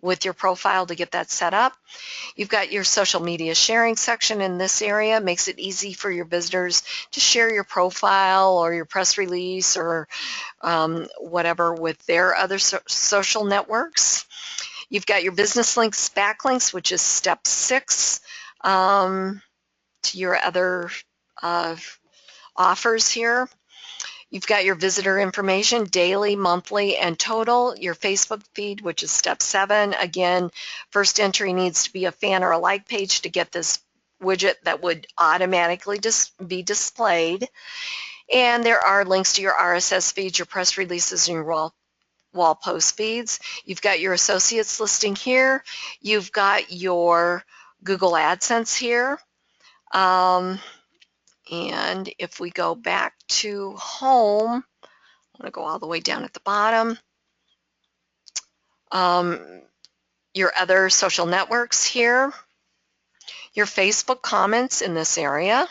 with your profile to get that set up. You've got your social media sharing section in this area. It makes it easy for your visitors to share your profile or your press release or whatever with their other social networks. You've got your business links, backlinks, which is step 6 to your other offers here. You've got your visitor information, daily, monthly, and total. Your Facebook feed, which is step 7. Again, first entry needs to be a fan or a like page to get this widget that would automatically be displayed. And there are links to your RSS feeds, your press releases, and your wall post feeds. You've got your associates listing here. You've got your Google AdSense here. And if we go back to home, I'm going to go all the way down at the bottom. Your other social networks here. Your Facebook comments in this area.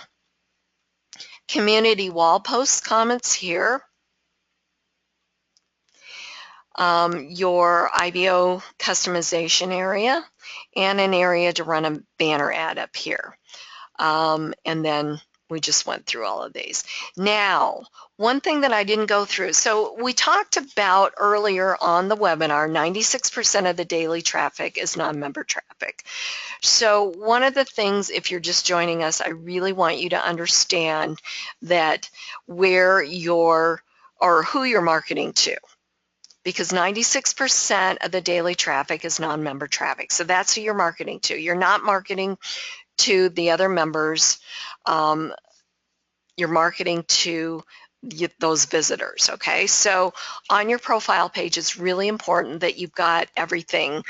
Community wall post comments here. Your IBO customization area, and an area to run a banner ad up here. And then we just went through all of these. Now, one thing that I didn't go through, so we talked about earlier on the webinar, 96% of the daily traffic is non-member traffic. So one of the things, if you're just joining us, I really want you to understand that where you're, or who you're marketing to, because 96% of the daily traffic is non-member traffic. So that's who you're marketing to. You're not marketing to the other members. You're marketing to those visitors. Okay, so on your profile page, it's really important that you've got everything,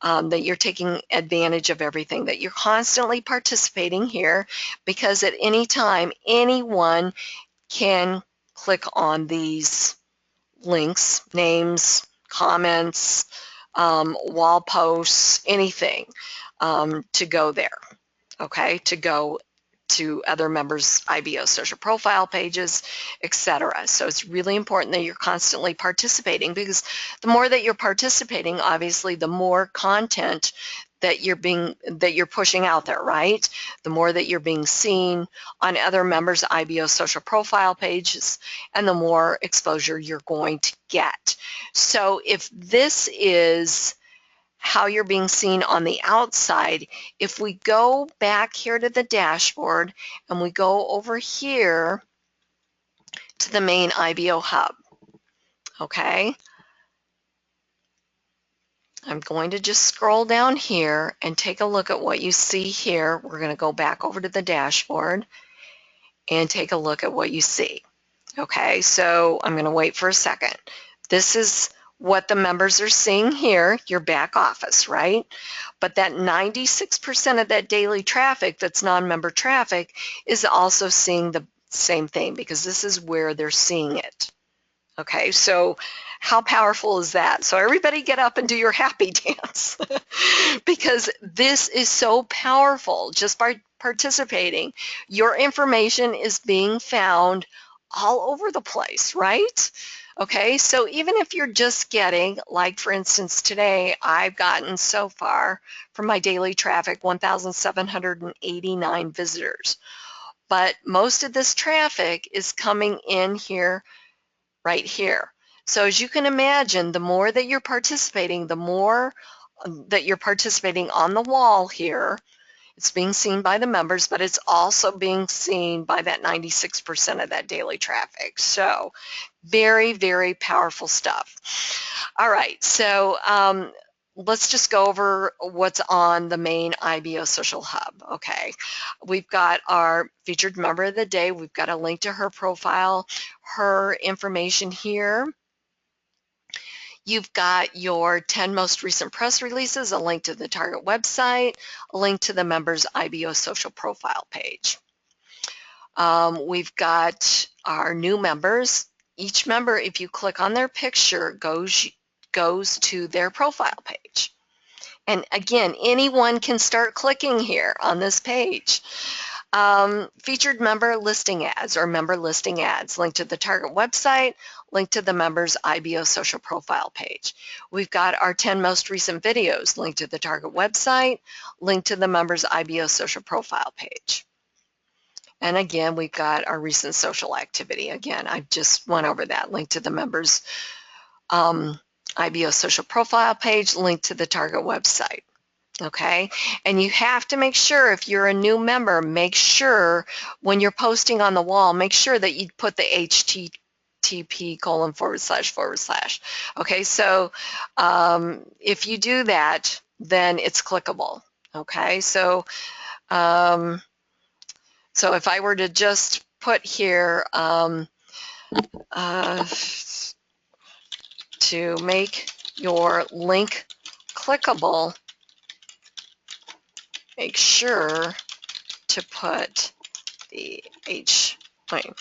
that you're taking advantage of everything, that you're constantly participating here, because at any time anyone can click on these links, names, comments, wall posts, anything, to go there. Okay, to go to other members' IBO social profile pages, etc. So it's really important that you're constantly participating, because the more that you're participating, obviously, the more content that you're pushing out there, right? The more that you're being seen on other members' IBO social profile pages, and the more exposure you're going to get. So if this is how you're being seen on the outside, if we go back here to the dashboard and we go over here to the main IBO hub, okay, I'm going to just scroll down here and take a look at what you see here. We're going to go back over to the dashboard and take a look at what you see. Okay, so I'm going to wait for a second. This is what the members are seeing here, your back office, right? But that 96% of that daily traffic that's non-member traffic is also seeing the same thing, because this is where they're seeing it. Okay, so how powerful is that? So everybody get up and do your happy dance because this is so powerful. Just by participating, your information is being found all over the place, right? Okay, so even if you're just getting, like for instance today, I've gotten so far from my daily traffic 1,789 visitors. But most of this traffic is coming in here, right here. So as you can imagine, the more that you're participating, the more that you're participating on the wall here. It's being seen by the members, but it's also being seen by that 96% of that daily traffic. So very, very powerful stuff. All right, so let's just go over what's on the main IBO Social Hub. Okay, we've got our featured member of the day. We've got a link to her profile, her information here. You've got your 10 most recent press releases, a link to the target website, a link to the member's IBO social profile page. We've got our new members. Each member, if you click on their picture, goes to their profile page. And again, anyone can start clicking here on this page. Featured member listing ads or member listing ads, link to the target website, link to the member's IBO social profile page. We've got our 10 most recent videos, link to the target website, link to the member's IBO social profile page. And again, we've got our recent social activity. Again, I just went over that, link to the member's IBO social profile page, link to the target website. Okay, and you have to make sure, if you're a new member, make sure when you're posting on the wall, make sure that you put the http://. Okay, so if you do that, then it's clickable. Okay, so so if I were to just put here to make your link clickable, make sure to put the HTTP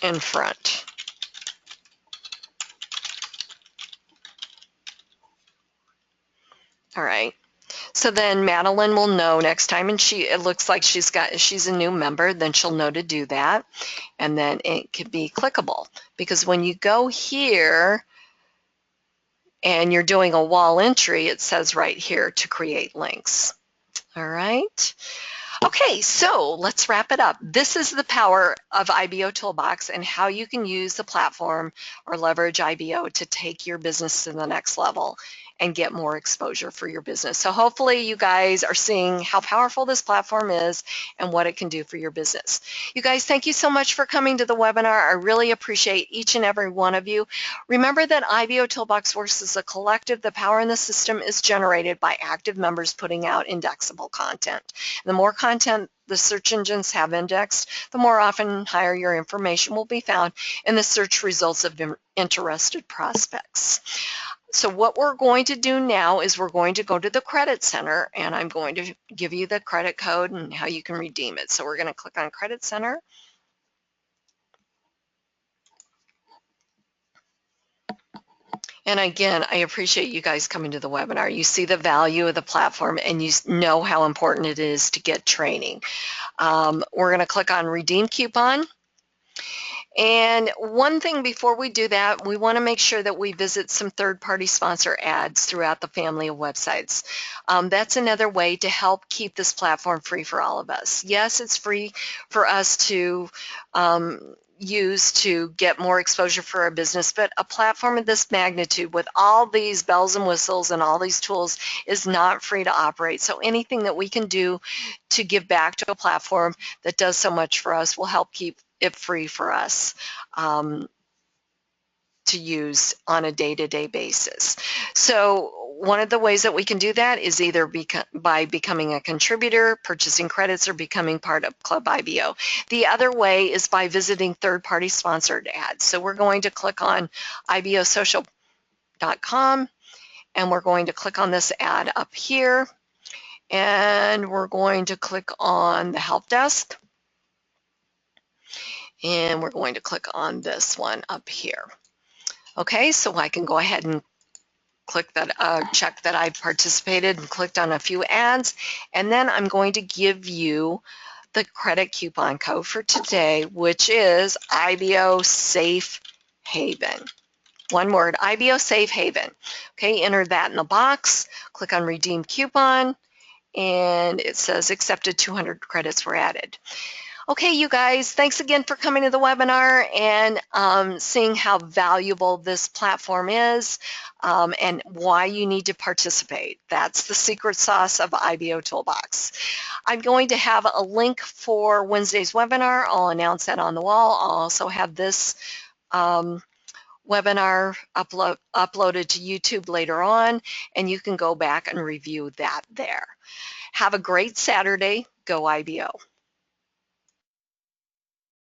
in front. All right. So then Madeline will know next time, and it looks like she's a new member, then she'll know to do that. And then it could be clickable, because when you go here and you're doing a wall entry, it says right here to create links. All right. Okay, so let's wrap it up. This is the power of IBOtoolbox and how you can use the platform or leverage IBO to take your business to the next level and get more exposure for your business. So hopefully you guys are seeing how powerful this platform is and what it can do for your business. You guys, thank you so much for coming to the webinar. I really appreciate each and every one of you. Remember that IBOtoolbox works as a collective. The power in the system is generated by active members putting out indexable content. The more content the search engines have indexed, the more often and higher your information will be found in the search results of interested prospects. So what we're going to do now is we're going to go to the Credit Center, and I'm going to give you the credit code and how you can redeem it. So we're going to click on Credit Center. And again, I appreciate you guys coming to the webinar. You see the value of the platform and you know how important it is to get training. We're going to click on Redeem Coupon. And one thing before we do that, we want to make sure that we visit some third-party sponsor ads throughout the family of websites. That's another way to help keep this platform free for all of us. Yes, it's free for us to use to get more exposure for our business, but a platform of this magnitude with all these bells and whistles and all these tools is not free to operate. So anything that we can do to give back to a platform that does so much for us will help keep it free for us to use on a day-to-day basis. So one of the ways that we can do that is either by becoming a contributor, purchasing credits, or becoming part of Club IBO. The other way is by visiting third-party sponsored ads. So we're going to click on IBOsocial.com, and we're going to click on this ad up here, and we're going to click on the help desk, and we're going to click on this one up here. Okay, so I can go ahead and click that, check that I've participated and clicked on a few ads, and then I'm going to give you the credit coupon code for today, which is IBO Safe Haven. One word, IBO Safe Haven. Okay, enter that in the box, click on Redeem Coupon, and it says accepted 200 credits were added. Okay, you guys, thanks again for coming to the webinar and seeing how valuable this platform is and why you need to participate. That's the secret sauce of IBOtoolbox. I'm going to have a link for Wednesday's webinar. I'll announce that on the wall. I'll also have this webinar uploaded to YouTube later on, and you can go back and review that there. Have a great Saturday. Go IBO.